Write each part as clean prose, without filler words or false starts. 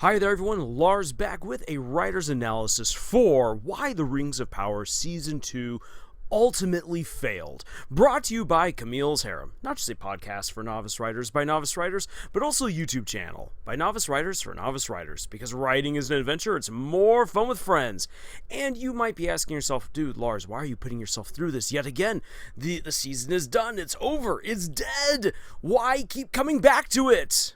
Hi there everyone, Lars back with a writer's analysis for Why the Rings of Power Season 2 ultimately failed. Brought to you by Camille's Harem, not just a podcast for novice writers by novice writers, but also a YouTube channel by novice writers for novice writers, because writing is an adventure, it's more fun with friends. And you might be asking yourself, dude, Lars, why are you putting yourself through this yet again? The season is done, it's over, it's dead. Why keep coming back to it?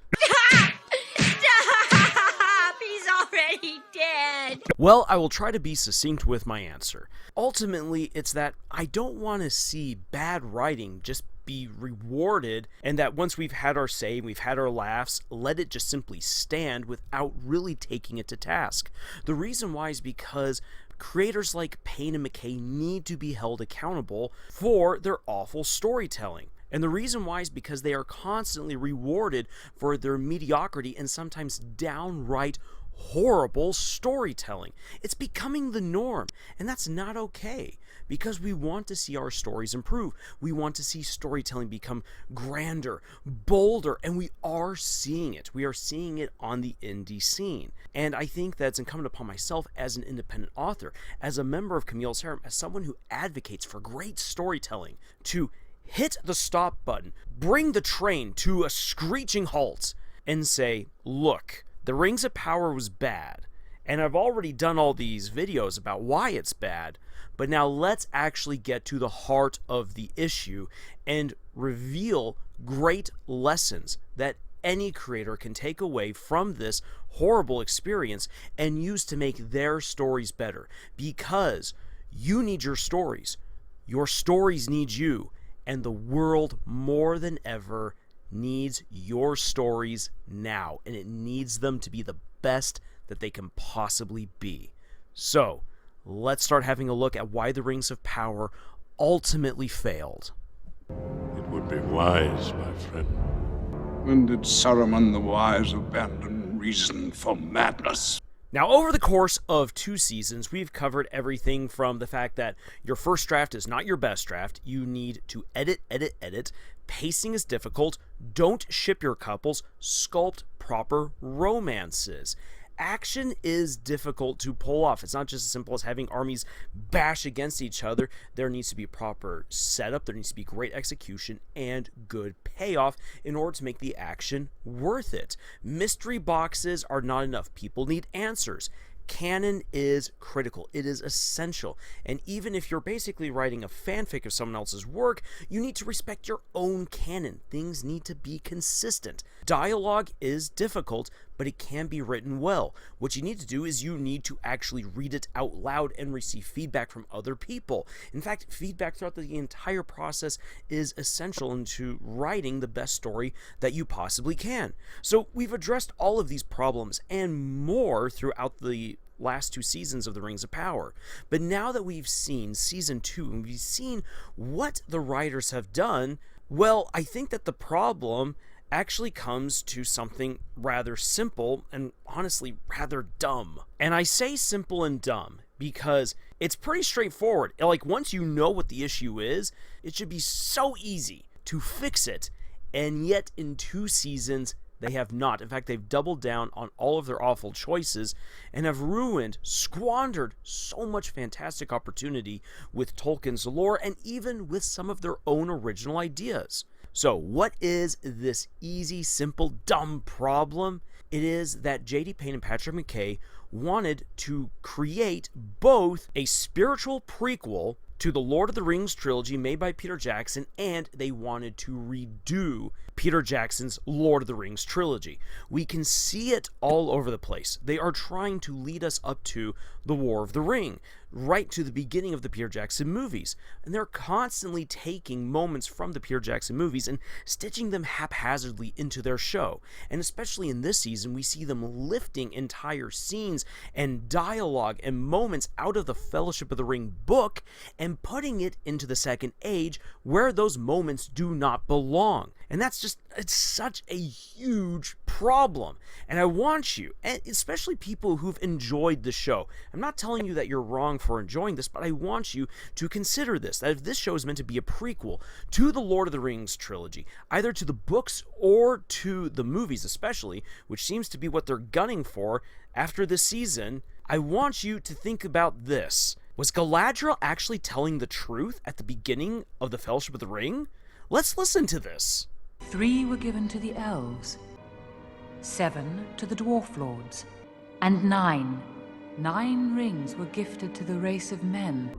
Already dead. Well, I will try to be succinct with my answer. Ultimately, it's that I don't want to see bad writing just be rewarded, and that once we've had our say, we've had our laughs, let it just simply stand without really taking it to task. The reason why is because creators like Payne and McKay need to be held accountable for their awful storytelling. And the reason why is because they are constantly rewarded for their mediocrity and sometimes downright horrible storytelling. It's becoming the norm, and that's not okay, because we want to see our stories improve. We want to see storytelling become grander, bolder, and we are seeing it. We are seeing it on the indie scene. And I think that's incumbent upon myself as an independent author, as a member of Camille's Harem, as someone who advocates for great storytelling, to hit the stop button, bring the train to a screeching halt, and say, look, The Rings of Power was bad, and I've already done all these videos about why it's bad, but now let's actually get to the heart of the issue and reveal great lessons that any creator can take away from this horrible experience and use to make their stories better. Because you need your stories need you, and the world more than ever needs your stories now, and it needs them to be the best that they can possibly be. So, let's start having a look at why the Rings of Power ultimately failed. It would be wise, my friend. When did Saruman the Wise abandon reason for madness? Now, over the course of 2 seasons, we've covered everything from the fact that your first draft is not your best draft. You need to edit. Pacing is difficult. Don't ship your couples. Sculpt proper romances. Action is difficult to pull off. It's not just as simple as having armies bash against each other. There needs to be proper setup, there needs to be great execution, and good payoff in order to make the action worth it. Mystery boxes are not enough. People need answers. Canon is critical. It is essential. And even if you're basically writing a fanfic of someone else's work, you need to respect your own canon. Things need to be consistent. Dialogue is difficult, but it can be written well. What you need to do is you need to actually read it out loud and receive feedback from other people. In fact, feedback throughout the entire process is essential into writing the best story that you possibly can. So we've addressed all of these problems and more throughout the last 2 seasons of The Rings of Power. But now that we've seen Season 2 and we've seen what the writers have done, well, I think that the problem actually comes to something rather simple and honestly rather dumb. And I say simple and dumb because it's pretty straightforward. Like, once you know what the issue is, it should be so easy to fix it. And yet in 2 seasons, they have not. In fact, they've doubled down on all of their awful choices and have squandered so much fantastic opportunity with Tolkien's lore and even with some of their own original ideas. So what is this easy, simple, dumb problem? It is that J.D. Payne and Patrick McKay wanted to create both a spiritual prequel to the Lord of the Rings trilogy made by Peter Jackson, and they wanted to redo Peter Jackson's Lord of the Rings trilogy. We can see it all over the place. They are trying to lead us up to the War of the Ring, right to the beginning of the Peter Jackson movies. And they're constantly taking moments from the Peter Jackson movies and stitching them haphazardly into their show. And especially in this season, we see them lifting entire scenes and dialogue and moments out of the Fellowship of the Ring book and putting it into the Second Age where those moments do not belong. And it's such a huge problem. And I want you, and especially people who've enjoyed the show, I'm not telling you that you're wrong for enjoying this, but I want you to consider this, that if this show is meant to be a prequel to the Lord of the Rings trilogy, either to the books or to the movies especially, which seems to be what they're gunning for after this season, I want you to think about this. Was Galadriel actually telling the truth at the beginning of the Fellowship of the Ring? Let's listen to this. 3 were given to the elves, 7 to the dwarf lords, and 9 rings were gifted to the race of men.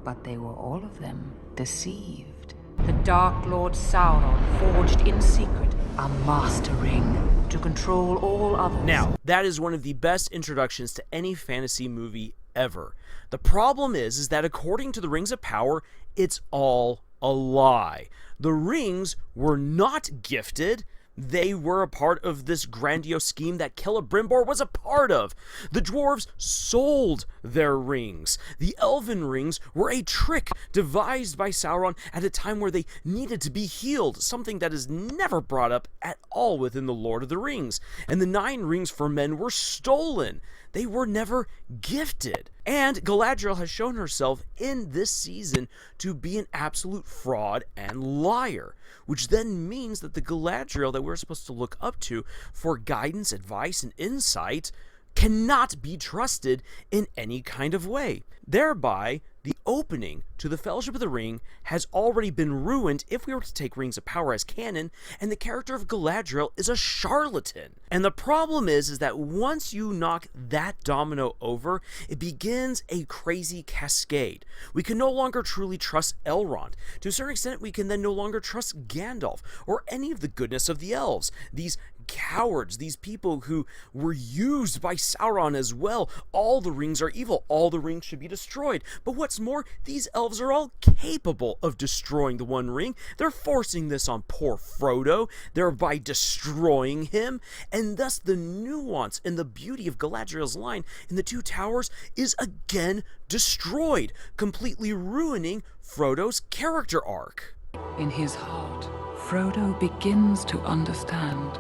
But they were all of them deceived. The Dark Lord Sauron forged in secret a master ring to control all others. Now, that is one of the best introductions to any fantasy movie ever. The problem is that according to the Rings of Power, it's all a lie. The rings were not gifted. They were a part of this grandiose scheme that Celebrimbor was a part of. The dwarves sold their rings. The elven rings were a trick devised by Sauron at a time where they needed to be healed, something that is never brought up at all within the Lord of the Rings. And the 9 rings for men were stolen. They were never gifted. And Galadriel has shown herself in this season to be an absolute fraud and liar, which then means that the Galadriel that we're supposed to look up to for guidance, advice, and insight cannot be trusted in any kind of way. Thereby, the opening to the Fellowship of the Ring has already been ruined if we were to take Rings of Power as canon, and the character of Galadriel is a charlatan. And the problem is that once you knock that domino over, it begins a crazy cascade. We can no longer truly trust Elrond. To a certain extent, we can then no longer trust Gandalf or any of the goodness of the elves. These cowards, these people who were used by Sauron as well. All the rings are evil. All the rings should be destroyed. But what's more, these elves are all capable of destroying the One Ring. They're forcing this on poor Frodo, thereby destroying him. And thus the nuance and the beauty of Galadriel's line in the Two Towers is again destroyed, completely ruining Frodo's character arc. In his heart, Frodo begins to understand.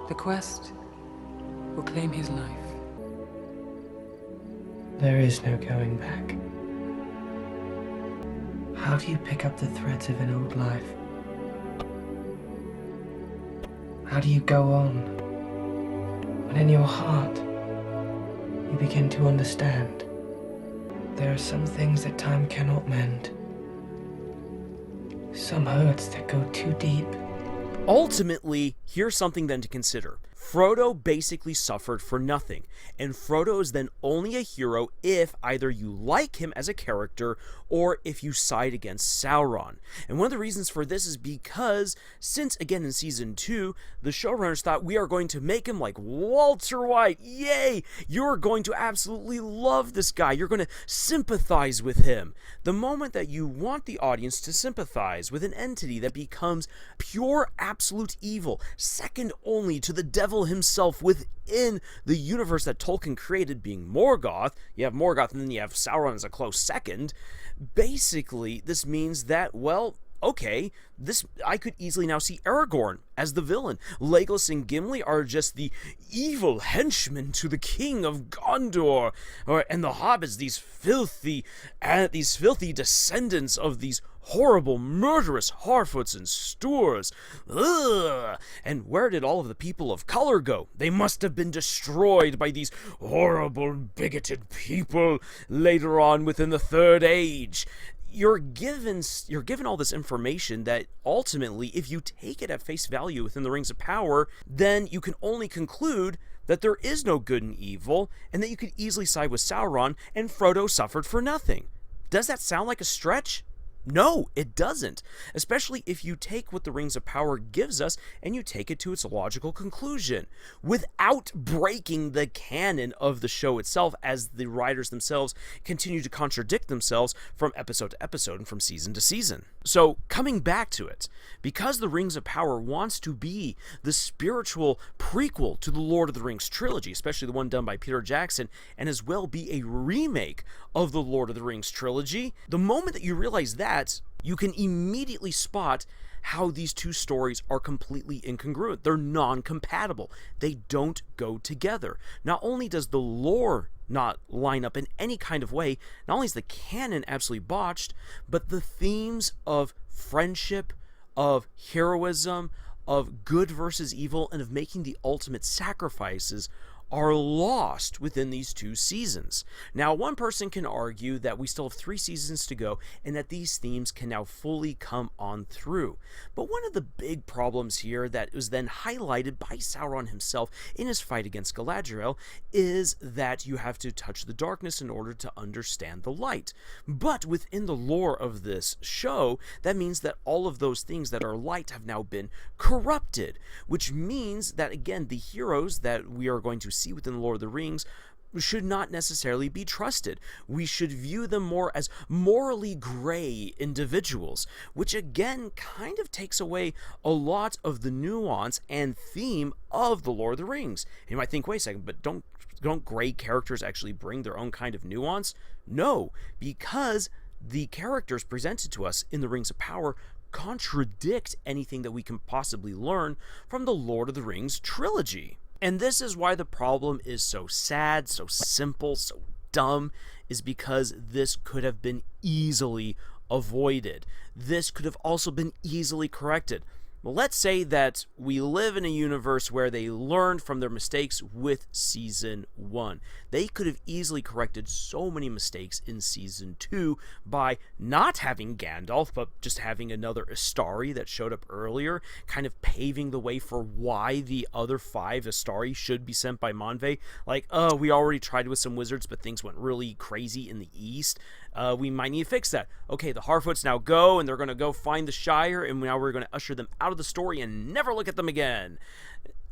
The quest will claim his life. There is no going back. How do you pick up the threads of an old life? How do you go on when in your heart you begin to understand? There are some things that time cannot mend. Some hurts that go too deep. Ultimately, here's something then to consider. Frodo basically suffered for nothing, and Frodo is then only a hero if either you like him as a character or if you side against Sauron. And one of the reasons for this is because, since again in Season 2, the showrunners thought we are going to make him like Walter White. Yay! You're going to absolutely love this guy. You're going to sympathize with him. The moment that you want the audience to sympathize with an entity that becomes pure absolute evil, second only to the devil himself within the universe that Tolkien created, being Morgoth. You have Morgoth and then you have Sauron as a close second. Basically, this means that, well, okay, I could easily now see Aragorn as the villain. Legolas and Gimli are just the evil henchmen to the king of Gondor, and the hobbits, these filthy descendants of these horrible, murderous Harfoots and Stoors. Ugh! And where did all of the people of color go? They must have been destroyed by these horrible, bigoted people later on within the Third Age. You're given all this information that ultimately, if you take it at face value within the Rings of Power, then you can only conclude that there is no good and evil, and that you could easily side with Sauron, and Frodo suffered for nothing. Does that sound like a stretch? No, it doesn't. Especially if you take what the Rings of Power gives us and you take it to its logical conclusion without breaking the canon of the show itself, as the writers themselves continue to contradict themselves from episode to episode and from season to season. So, coming back to it, because the Rings of Power wants to be the spiritual prequel to the Lord of the Rings trilogy, especially the one done by Peter Jackson, and as well be a remake of the Lord of the Rings trilogy, the moment that you realize that, you can immediately spot how these two stories are completely incongruent. They're non-compatible. They don't go together. Not only does the lore not line up in any kind of way, not only is the canon absolutely botched, but the themes of friendship, of heroism, of good versus evil, and of making the ultimate sacrifices are lost within these two seasons. Now, one person can argue that we still have 3 seasons to go and that these themes can now fully come on through. But one of the big problems here that was then highlighted by Sauron himself in his fight against Galadriel is that you have to touch the darkness in order to understand the light. But within the lore of this show, that means that all of those things that are light have now been corrupted, which means that, again, the heroes that we are going to see within the Lord of the Rings should not necessarily be trusted. We should view them more as morally gray individuals, which again kind of takes away a lot of the nuance and theme of the Lord of the Rings. You might think, wait a second, but don't gray characters actually bring their own kind of nuance? No, because the characters presented to us in the Rings of Power contradict anything that we can possibly learn from the Lord of the Rings trilogy. And this is why the problem is so sad, so simple, so dumb, is because this could have been easily avoided. This could have also been easily corrected. Well, let's say that we live in a universe where they learned from their mistakes with Season 1. They could have easily corrected so many mistakes in Season 2 by not having Gandalf, but just having another Astari that showed up earlier, kind of paving the way for why the other 5 Astari should be sent by Manve. Like, oh, we already tried with some wizards, but things went really crazy in the East. We might need to fix that. Okay, the Harfoots now go, and they're going to go find the Shire, and now we're going to usher them out of the story and never look at them again.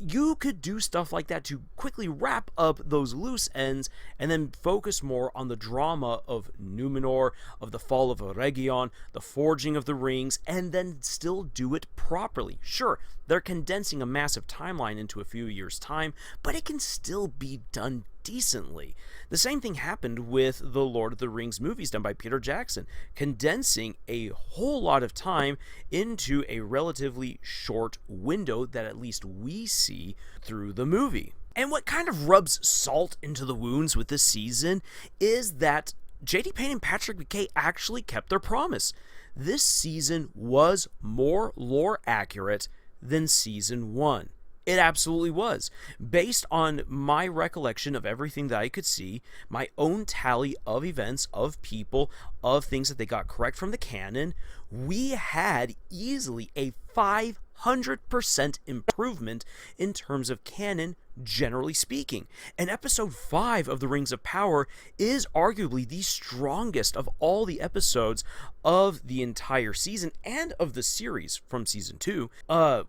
You could do stuff like that to quickly wrap up those loose ends and then focus more on the drama of Numenor, of the fall of Eregion, the forging of the rings, and then still do it properly. Sure, they're condensing a massive timeline into a few years' time, but it can still be done decently. The same thing happened with the Lord of the Rings movies done by Peter Jackson, condensing a whole lot of time into a relatively short window that at least we see through the movie. And what kind of rubs salt into the wounds with this season is that J.D. Payne and Patrick McKay actually kept their promise. This season was more lore accurate than Season 1. It absolutely was. Based on my recollection of everything that I could see, my own tally of events, of people, of things that they got correct from the canon, we had easily a 500% improvement in terms of canon, generally speaking. And episode 5 of The Rings of Power is arguably the strongest of all the episodes of the entire season and of the series from season 2.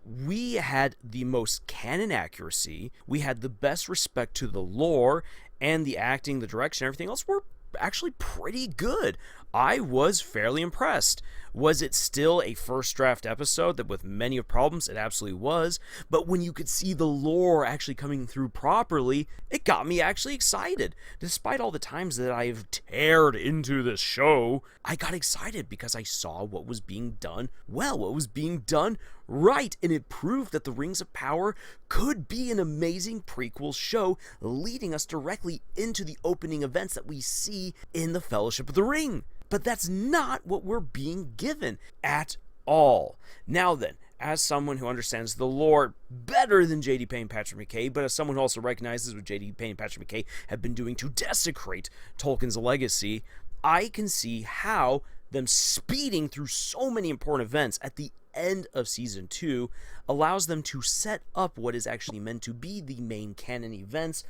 We had the most canon accuracy, we had the best respect to the lore, and the acting, the direction, everything else were actually pretty good. I was fairly impressed. Was it still a first draft episode that with many problems? It absolutely was. But when you could see the lore actually coming through properly, it got me actually excited. Despite all the times that I've teared into this show, I got excited because I saw what was being done well, what was being done right, and it proved that The Rings of Power could be an amazing prequel show, leading us directly into the opening events that we see in the Fellowship of the Ring. But that's not what we're being given at all. Now then, as someone who understands the lore better than J.D. Payne and Patrick McKay, but as someone who also recognizes what J.D. Payne and Patrick McKay have been doing to desecrate Tolkien's legacy, I can see how them speeding through so many important events at the end of Season 2 allows them to set up what is actually meant to be the main canon events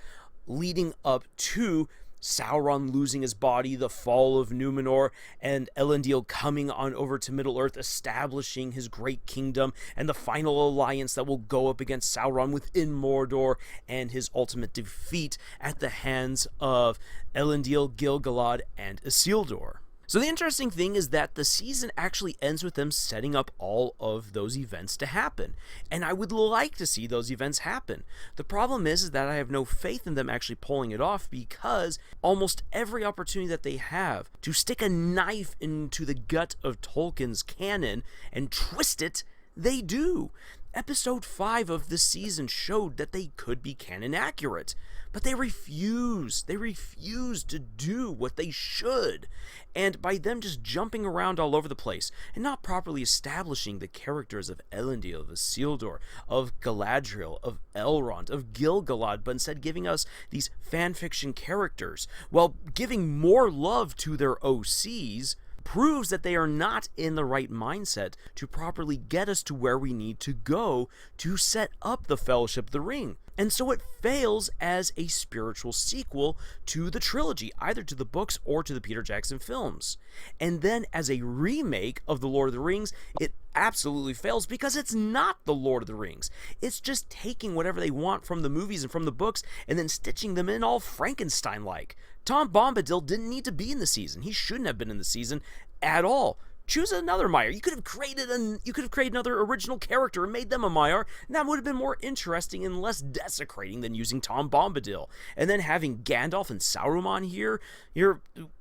leading up to Sauron losing his body, the fall of Numenor, and Elendil coming on over to Middle-earth, establishing his great kingdom, and the final alliance that will go up against Sauron within Mordor, and his ultimate defeat at the hands of Elendil, Gil-galad, and Isildur. So the interesting thing is that the season actually ends with them setting up all of those events to happen. And I would like to see those events happen. The problem is that I have no faith in them actually pulling it off, because almost every opportunity that they have to stick a knife into the gut of Tolkien's canon and twist it, they do. Episode 5 of this season showed that they could be canon accurate, but they refuse. They refuse to do what they should. And by them just jumping around all over the place and not properly establishing the characters of Elendil, of Isildur, of Galadriel, of Elrond, of Gil-galad, but instead giving us these fanfiction characters, while giving more love to their OCs, proves that they are not in the right mindset to properly get us to where we need to go to set up the Fellowship of the Ring. And so it fails as a spiritual sequel to the trilogy, either to the books or to the Peter Jackson films. And then as a remake of The Lord of the Rings, it absolutely fails because it's not The Lord of the Rings. It's just taking whatever they want from the movies and from the books and then stitching them in all Frankenstein-like. Tom Bombadil didn't need to be in the season. He shouldn't have been in the season at all. Choose another Maiar. You could have created another original character and made them a Maiar, and that would have been more interesting and less desecrating than using Tom Bombadil. And then having Gandalf and Saruman here,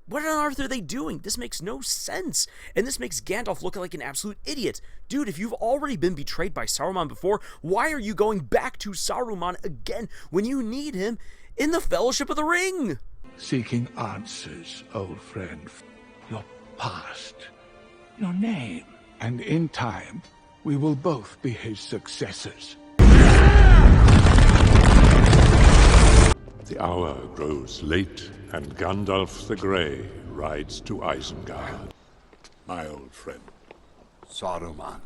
what on earth are they doing? This makes no sense. And this makes Gandalf look like an absolute idiot. Dude, if you've already been betrayed by Saruman before, why are you going back to Saruman again when you need him in the Fellowship of the Ring? Seeking answers, old friend. Your past. Your name. And in time, we will both be his successors. The hour grows late, and Gandalf the Grey rides to Isengard. My old friend, Saruman.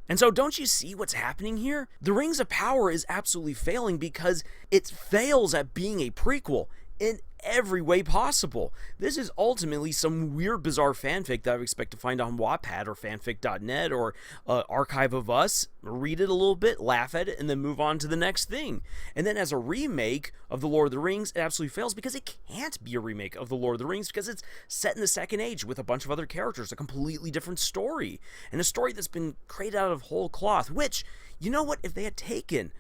And so don't you see what's happening here? The Rings of Power is absolutely failing because it fails at being a prequel in every way possible. This is ultimately some weird, bizarre fanfic that I would expect to find on Wattpad or fanfic.net or Archive of Us, read it a little bit, laugh at it, and then move on to the next thing. And then as a remake of The Lord of the Rings, it absolutely fails because it can't be a remake of The Lord of the Rings because it's set in the Second Age with a bunch of other characters, a completely different story, and a story that's been created out of whole cloth, which, you know what, if they had taken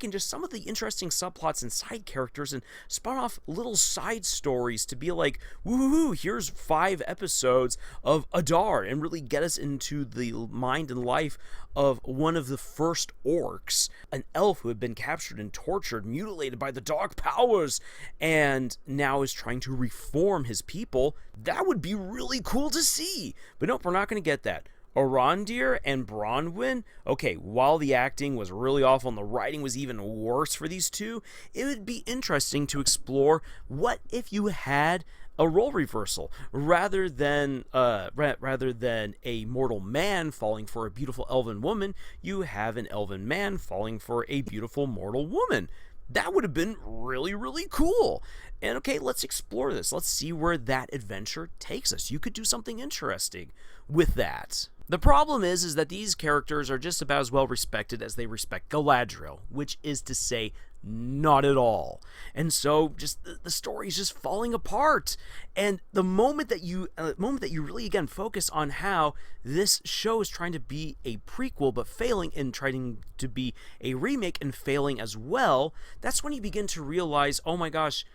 just some of the interesting subplots and side characters and spun off little side stories to be like, woohoo, here's 5 episodes of Adar, and really get us into the mind and life of one of the first orcs, an elf who had been captured and tortured, mutilated by the dark powers, and now is trying to reform his people. That would be really cool to see. But nope, we're not going to get that. Arondir and Bronwyn, okay, while the acting was really awful and the writing was even worse for these two, it would be interesting to explore what if you had a role reversal rather than a mortal man falling for a beautiful elven woman. You have an elven man falling for a beautiful mortal woman. That would have been really, really cool. And okay, let's explore this. Let's see where that adventure takes us. You could do something interesting with that. The problem is that these characters are just about as well respected as they respect Galadriel, which is to say, not at all. And so just the story is just falling apart. And the moment that you really again focus on how this show is trying to be a prequel but failing, and trying to be a remake and failing as well, that's when you begin to realize, oh my gosh,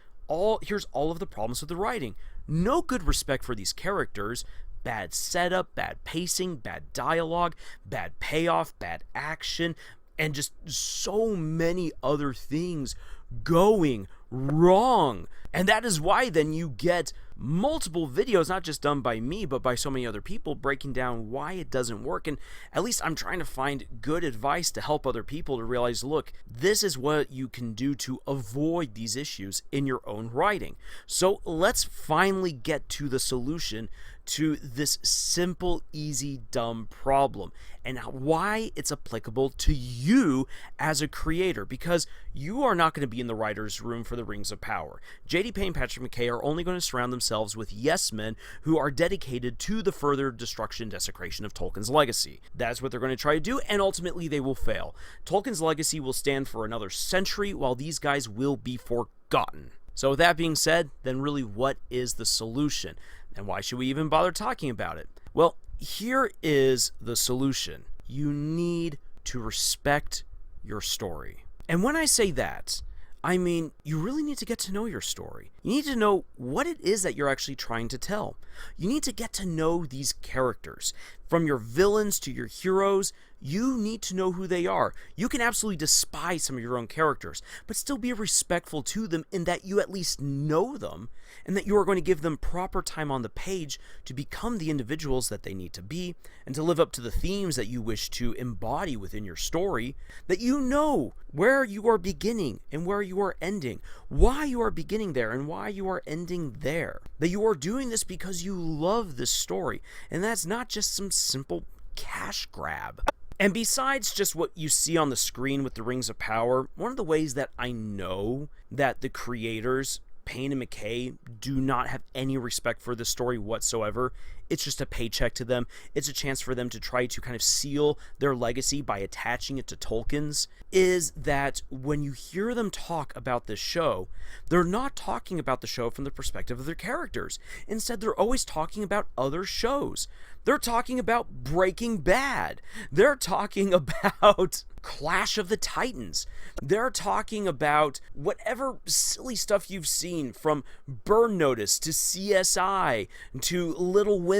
here's all of the problems with the writing. No good respect for these characters. Bad setup, bad pacing, bad dialogue, bad payoff, bad action, and just so many other things going wrong. And that is why then you get multiple videos, not just done by me, but by so many other people, breaking down why it doesn't work. And at least I'm trying to find good advice to help other people to realize, look, this is what you can do to avoid these issues in your own writing. So let's finally get to the solution to this simple, easy, dumb problem, and why it's applicable to you as a creator, because you are not going to be be in the writer's room for the Rings of Power. J.D. Payne and Patrick McKay are only going to surround themselves with yes men who are dedicated to the further destruction and desecration of Tolkien's legacy. That's what they're going to try to do, and ultimately they will fail. Tolkien's legacy will stand for another century, while these guys will be forgotten. So with that being said, then really what is the solution? And why should we even bother talking about it? Well, here is the solution. You need to respect your story. And when I say that, I mean, you really need to get to know your story. You need to know what it is that you're actually trying to tell. You need to get to know these characters. From your villains to your heroes, you need to know who they are. You can absolutely despise some of your own characters, but still be respectful to them in that you at least know them, and that you are going to give them proper time on the page to become the individuals that they need to be, and to live up to the themes that you wish to embody within your story, that you know where you are beginning and where you are ending, why you are beginning there and why you are ending there, that you are doing this because you love this story, and that's not just some simple cash grab. And besides just what you see on the screen with the Rings of Power, one of the ways that I know that the creators, Payne and McKay, do not have any respect for the story whatsoever, it's just a paycheck to them. It's a chance for them to try to kind of seal their legacy by attaching it to Tolkien's, is that when you hear them talk about this show, they're not talking about the show from the perspective of their characters. Instead, they're always talking about other shows. They're talking about Breaking Bad. They're talking about Clash of the Titans. They're talking about whatever silly stuff you've seen, from Burn Notice to CSI to Little Women.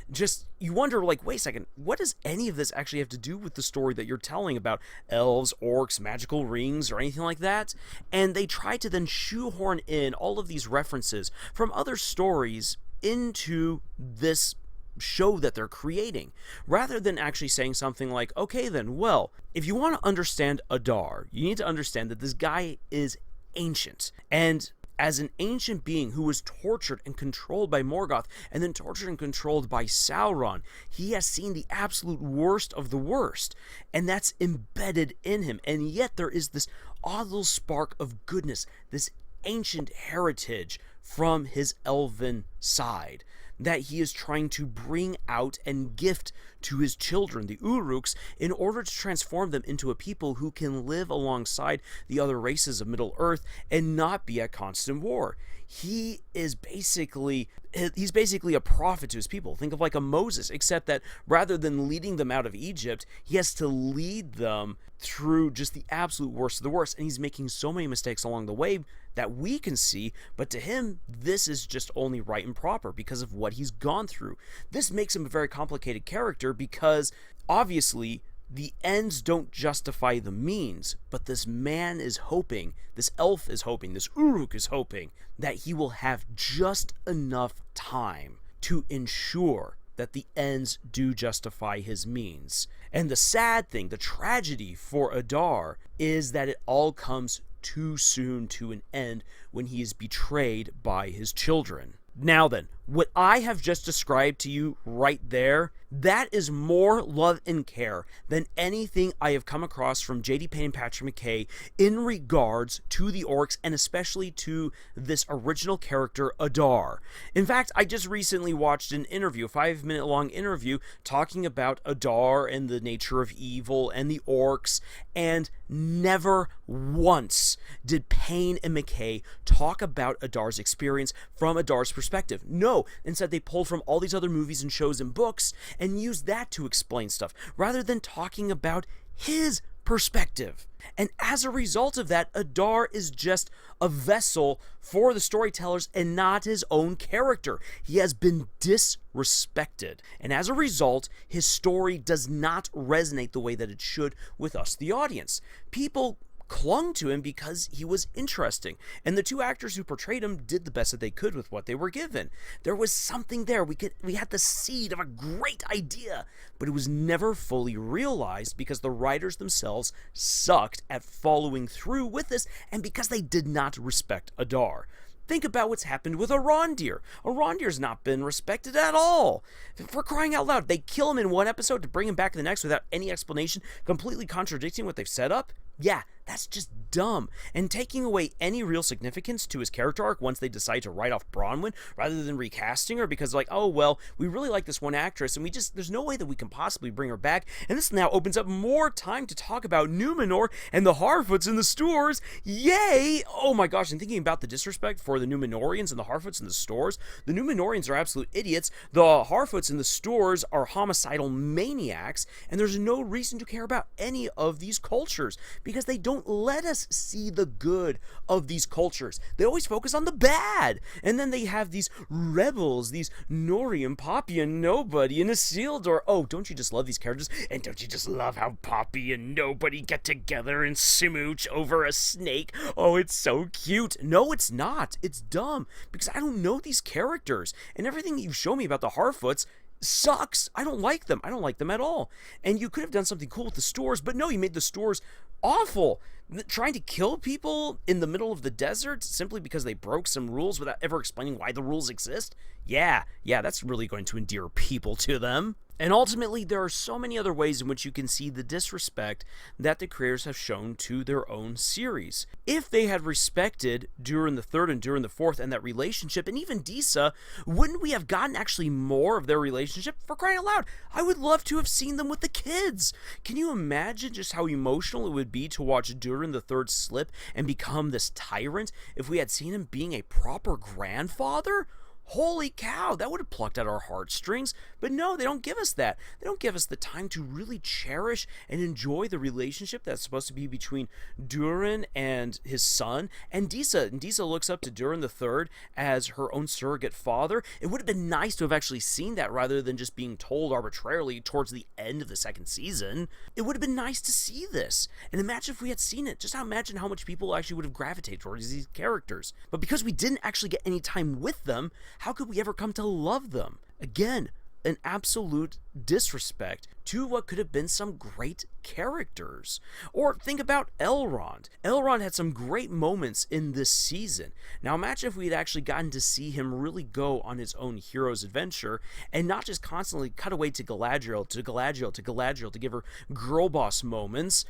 Just, you wonder, like, wait a second, what does any of this actually have to do with the story that you're telling about elves, orcs, magical rings, or anything like that? And they try to then shoehorn in all of these references from other stories into this show that they're creating, rather than actually saying something like, okay then, well, if you want to understand Adar, you need to understand that this guy is ancient, and as an ancient being who was tortured and controlled by Morgoth, and then tortured and controlled by Sauron, he has seen the absolute worst of the worst, and that's embedded in him. And yet there is this odd little spark of goodness, this ancient heritage from his elven side, that he is trying to bring out and gift to his children, the Uruks, in order to transform them into a people who can live alongside the other races of Middle-earth and not be at constant war. He's basically a prophet to his people. Think of like a Moses, except that rather than leading them out of Egypt, he has to lead them through just the absolute worst of the worst, and he's making so many mistakes along the way that we can see, but to him, this is just only right and proper because of what he's gone through. This makes him a very complicated character because, obviously, the ends don't justify the means, but this man is hoping, this elf is hoping, this Uruk is hoping that he will have just enough time to ensure that the ends do justify his means. And the sad thing, the tragedy for Adar, is that it all comes too soon to an end when he is betrayed by his children. Now then, what I have just described to you right there, that is more love and care than anything I have come across from J.D. Payne and Patrick McKay in regards to the orcs, and especially to this original character, Adar. In fact, I just recently watched an interview, a 5-minute long interview, talking about Adar and the nature of evil and the orcs, and never once did Payne and McKay talk about Adar's experience from Adar's perspective. No, instead they pulled from all these other movies and shows and books and used that to explain stuff, rather than talking about his perspective. And as a result of that, Adar is just a vessel for the storytellers and not his own character. He has been disrespected. And as a result, his story does not resonate the way that it should with us, the audience. People clung to him because he was interesting, and the two actors who portrayed him did the best that they could with what they were given. There was something there. We had the seed of a great idea, but it was never fully realized because the writers themselves sucked at following through with this, and because they did not respect Adar. Think about what's happened with Arondir. Arondir's not been respected at all. For crying out loud, they kill him in one episode to bring him back in the next without any explanation, completely contradicting what they've set up. Yeah, That's just dumb. And taking away any real significance to his character arc once they decide to write off Bronwyn rather than recasting her because like, oh, well, we really like this one actress and there's no way that we can possibly bring her back. And this now opens up more time to talk about Numenor and the Harfoots and the Stores. Yay! Oh my gosh, and thinking about the disrespect for the Numenorians and the Harfoots and the Stores, the Numenorians are absolute idiots. The Harfoots and the Stores are homicidal maniacs, and there's no reason to care about any of these cultures because they don't let us see the good of these cultures. They always focus on the bad. And then they have these rebels, these Nori and Poppy and Nobody and Isildur. Oh, don't you just love these characters? And don't you just love how Poppy and Nobody get together and smooch over a snake? Oh, it's so cute. No, it's not. It's dumb because I don't know these characters. And everything you've shown me about the Harfoots sucks. I don't like them. I don't like them at all. And you could have done something cool with the Stores, but no, you made the Stores awful. Trying to kill people in the middle of the desert simply because they broke some rules without ever explaining why the rules exist? Yeah, that's really going to endear people to them. And ultimately, there are so many other ways in which you can see the disrespect that the creators have shown to their own series. If they had respected Durin the Third and Durin the Fourth and that relationship, and even Disa, wouldn't we have gotten actually more of their relationship? For crying out loud, I would love to have seen them with the kids. Can you imagine just how emotional it would be to watch Durin the Third slip and become this tyrant if we had seen him being a proper grandfather? Holy cow, that would have plucked at our heartstrings. But no, they don't give us that. They don't give us the time to really cherish and enjoy the relationship that's supposed to be between Durin and his son and Disa. And Disa looks up to Durin the Third as her own surrogate father. It would have been nice to have actually seen that rather than just being told arbitrarily towards the end of the second season. It would have been nice to see this. And imagine if we had seen it. Just imagine how much people actually would have gravitated towards these characters. But because we didn't actually get any time with them, how could we ever come to love them? Again, an absolute disrespect to what could have been some great characters. Or think about Elrond. Elrond had some great moments in this season. Now imagine if we had actually gotten to see him really go on his own hero's adventure and not just constantly cut away to Galadriel, to give her girl boss moments.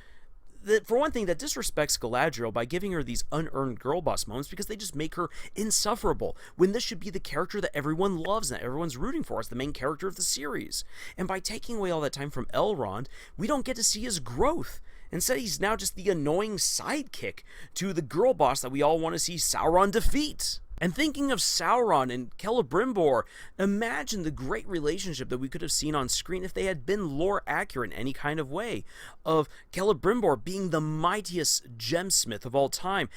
For one thing, that disrespects Galadriel by giving her these unearned girl boss moments because they just make her insufferable, when this should be the character that everyone loves and that everyone's rooting for as the main character of the series. And by taking away all that time from Elrond, we don't get to see his growth. Instead, he's now just the annoying sidekick to the girl boss that we all want to see Sauron defeat. And thinking of Sauron and Celebrimbor, imagine the great relationship that we could have seen on screen if they had been lore accurate in any kind of way. Of Celebrimbor being the mightiest gemsmith of all time,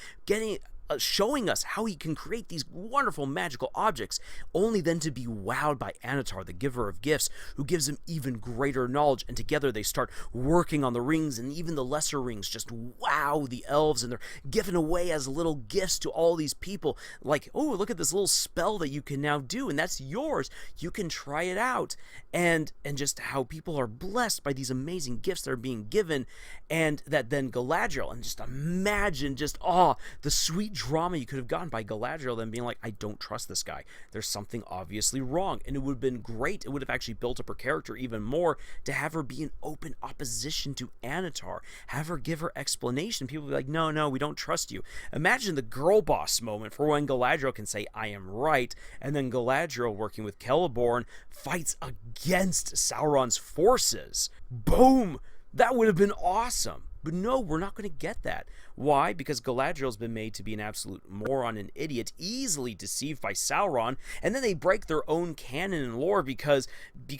showing us how he can create these wonderful magical objects, only then to be wowed by Anatar, the giver of gifts, who gives him even greater knowledge, and together they start working on the rings, and even the lesser rings just wow the elves, and they're given away as little gifts to all these people, like, oh, look at this little spell that you can now do, and that's yours, you can try it out, and just how people are blessed by these amazing gifts that are being given, and that then Galadriel, and just imagine the sweet drama you could have gotten by Galadriel then being like, I don't trust this guy. There's something obviously wrong. And it would have been great. It would have actually built up her character even more to have her be in open opposition to Anatar. Have her give her explanation. People would be like, no, we don't trust you. Imagine the girl boss moment for when Galadriel can say, I am right. And then Galadriel, working with Celeborn, fights against Sauron's forces. Boom! That would have been awesome. But no, we're not going to get that. Why? Because Galadriel's been made to be an absolute moron and idiot, easily deceived by Sauron, and then they break their own canon and lore because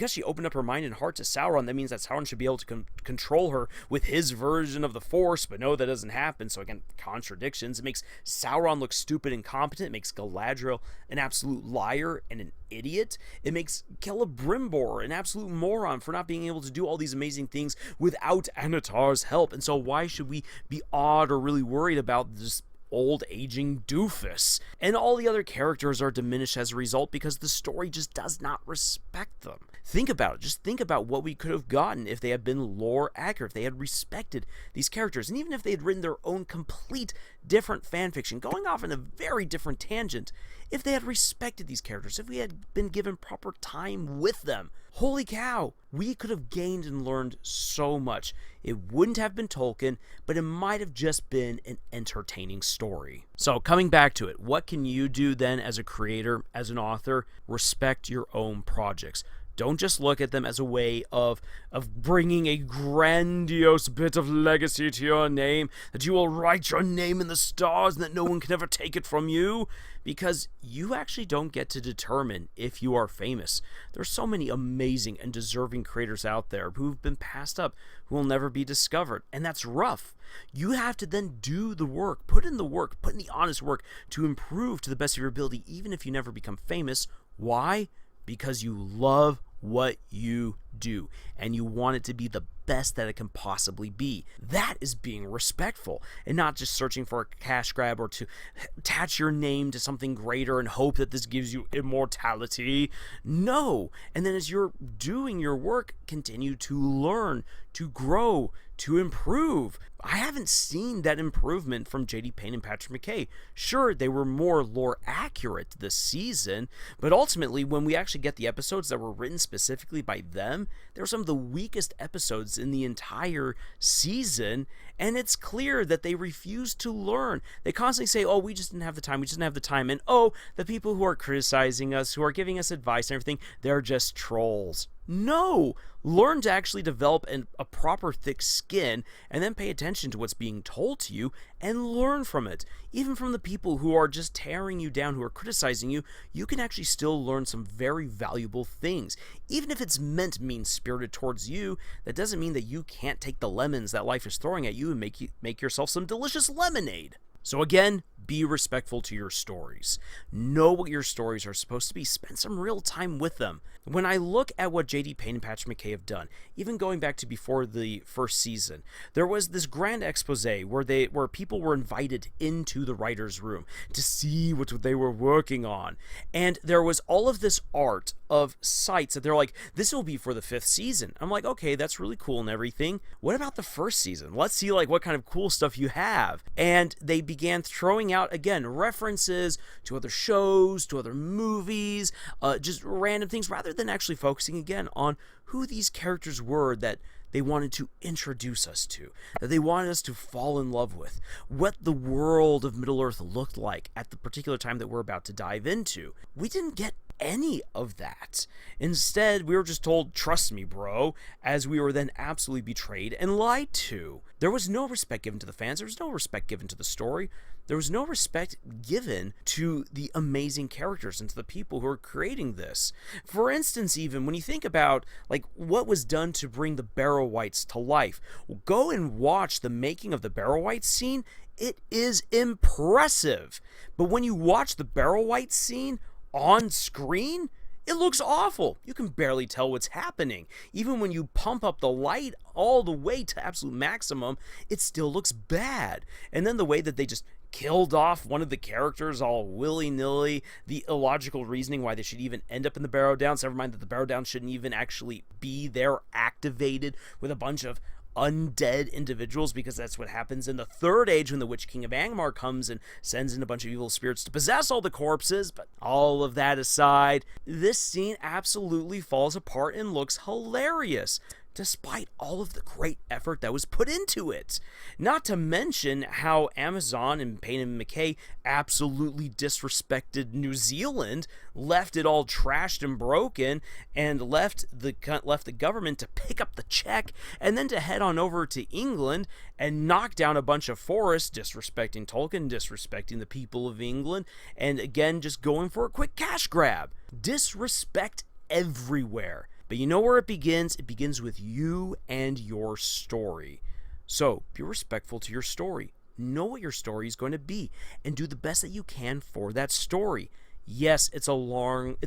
she opened up her mind and heart to Sauron. That means that Sauron should be able to control her with his version of the Force, but no, that doesn't happen. So again, contradictions. It makes Sauron look stupid and incompetent. It makes Galadriel an absolute liar and an idiot. It makes Celebrimbor an absolute moron for not being able to do all these amazing things without Anatar's help. And so why should we be awed or really worried about this old aging doofus? And all the other characters are diminished as a result because the story just does not respect them. Think about it. Just think about what we could have gotten if they had been lore accurate, if they had respected these characters, and even if they had written their own complete different fanfiction, going off in a very different tangent, if they had respected these characters, if we had been given proper time with them. Holy cow, we could have gained and learned so much. It wouldn't have been Tolkien, but it might have just been an entertaining story. So coming back to it, what can you do then as a creator, as an author? Respect your own projects. Don't just look at them as a way of bringing a grandiose bit of legacy to your name, that you will write your name in the stars and that no one can ever take it from you, because you actually don't get to determine if you are famous. There's so many amazing and deserving creators out there who've been passed up, who will never be discovered, and that's rough. You have to then do the work, put in the honest work to improve to the best of your ability, even if you never become famous. Why? Because you love what you do and you want it to be the best that it can possibly be. That is being respectful and not just searching for a cash grab or to attach your name to something greater and hope that this gives you immortality. No. And then as you're doing your work, continue to learn, to grow, to improve. I haven't seen that improvement from J.D. Payne and Patrick McKay. Sure, they were more lore accurate this season, but ultimately, when we actually get the episodes that were written specifically by them, they were some of the weakest episodes in the entire season, and it's clear that they refuse to learn. They constantly say, oh, we just didn't have the time, and oh, the people who are criticizing us, who are giving us advice and everything, they're just trolls. No! Learn to actually develop a proper thick skin and then pay attention to what's being told to you and learn from it. Even from the people who are just tearing you down, who are criticizing you, you can actually still learn some very valuable things. Even if it's meant mean-spirited towards you, that doesn't mean that you can't take the lemons that life is throwing at you and make yourself some delicious lemonade. So again, be respectful to your stories. Know what your stories are supposed to be. Spend some real time with them. When I look at what J.D. Payne and Patrick McKay have done, even going back to before the first season, there was this grand expose where people were invited into the writer's room to see what they were working on. And there was all of this art of sites that they're like, this will be for the 5th season. I'm like, okay, that's really cool and everything. What about the first season? Let's see what kind of cool stuff you have. And they began throwing out, again, references to other shows, to other movies, just random things, rather than actually focusing again on who these characters were that they wanted to introduce us to, that they wanted us to fall in love with, what the world of Middle-earth looked like at the particular time that we're about to dive into. We didn't get any of that. Instead, we were just told, trust me, bro, as we were then absolutely betrayed and lied to. There was no respect given to the fans. There was no respect given to the story. There was no respect given to the amazing characters and to the people who are creating this. For instance, even when you think about what was done to bring the Barrow-wights to life, go and watch the making of the Barrow-wights scene. It is impressive. But when you watch the Barrow-wights scene on screen, it looks awful. You can barely tell what's happening. Even when you pump up the light all the way to absolute maximum, it still looks bad. And then the way that they just killed off one of the characters all willy-nilly, the illogical reasoning why they should even end up in the Barrow Downs, never mind that the Barrow Downs shouldn't even actually be there activated with a bunch of undead individuals, because that's what happens in the Third Age when the Witch King of Angmar comes and sends in a bunch of evil spirits to possess all the corpses. But all of that aside, this scene absolutely falls apart and looks hilarious, despite all of the great effort that was put into it. Not to mention how Amazon and Payne and McKay absolutely disrespected New Zealand, left it all trashed and broken, and left the government to pick up the check, and then to head on over to England and knock down a bunch of forests, disrespecting Tolkien, disrespecting the people of England, and again, just going for a quick cash grab. Disrespect everywhere. But you know where it begins? It begins with you and your story. So, be respectful to your story. Know what your story is going to be, and do the best that you can for that story. Yes, it's a long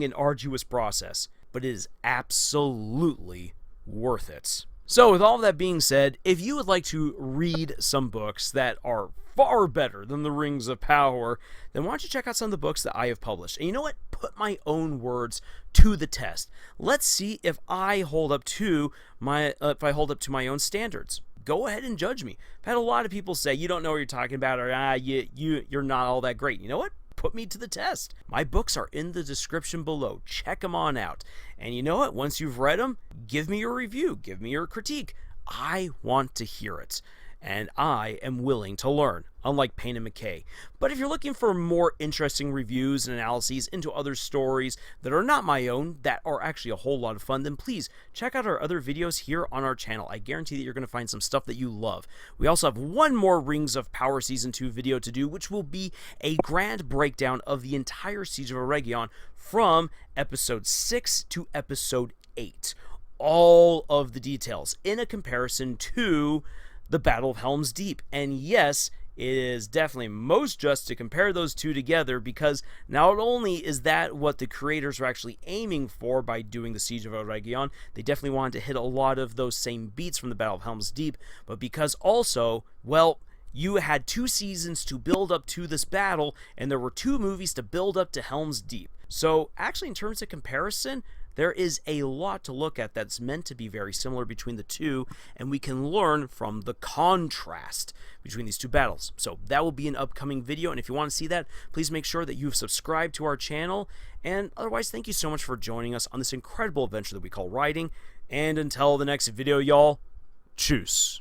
and arduous process, but it is absolutely worth it. So, with all of that being said, if you would like to read some books that are far better than the Rings of Power, then why don't you check out some of the books that I have published? And you know what? Put my own words to the test. Let's see if I hold up to my own standards. go ahead and judge me. I've had a lot of people say, you don't know what you're talking about, or you're not all that great. You know what? Put me to the test. My books are in the description below. Check them on out. And you know what? Once you've read them, give me your review. Give me your critique. I want to hear it. And I am willing to learn, unlike Payne and McKay. But if you're looking for more interesting reviews and analyses into other stories that are not my own, that are actually a whole lot of fun, then please check out our other videos here on our channel. I guarantee that you're going to find some stuff that you love. We also have one more Rings of Power Season 2 video to do, which will be a grand breakdown of the entire Siege of Eregion from Episode 6 to Episode 8. All of the details in a comparison to the Battle of Helm's Deep. And yes, it is definitely most just to compare those two together, because not only is that what the creators are actually aiming for by doing the Siege of Eregion, they definitely wanted to hit a lot of those same beats from the Battle of Helm's Deep, but because also, well, you had 2 seasons to build up to this battle, and there were 2 movies to build up to Helm's Deep. So actually, in terms of comparison, there is a lot to look at that's meant to be very similar between the two, and we can learn from the contrast between these 2 battles. So that will be an upcoming video, and if you want to see that, please make sure that you've subscribed to our channel. And otherwise, thank you so much for joining us on this incredible adventure that we call writing. And until the next video, y'all, tschüss.